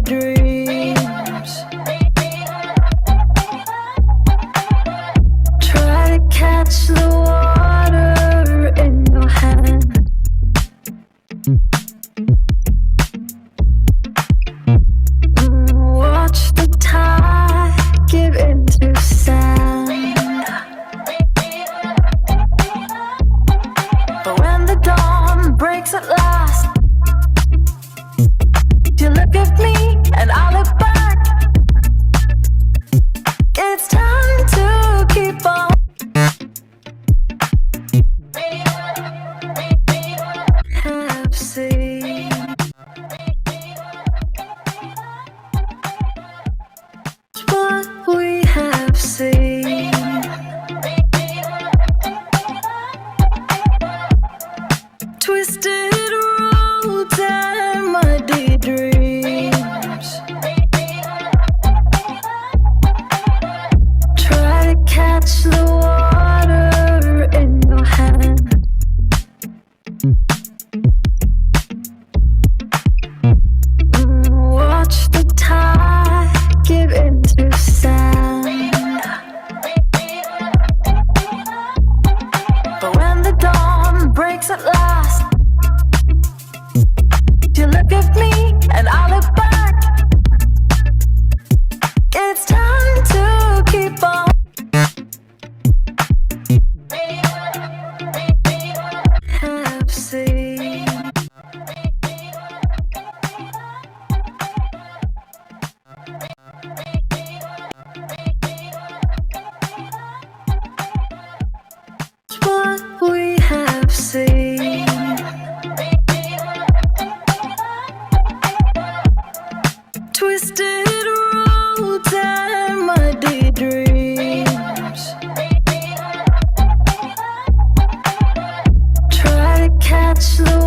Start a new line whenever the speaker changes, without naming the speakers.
daydreams. Try to catch the water in your hand. Watch the tide give into sand. But when the dawn breaks at last, you look at me and I look back. It's time to keep on. Have seen what we have seen. Twisted roads and muddy dreams. Try to catch the water in your hand. Watch the tide give into sand. But when the dawn breaks at last, you look at me and I look back. It's time to keep on. Have seen what we have seen. Twisted roads and muddy dreams. Try to catch the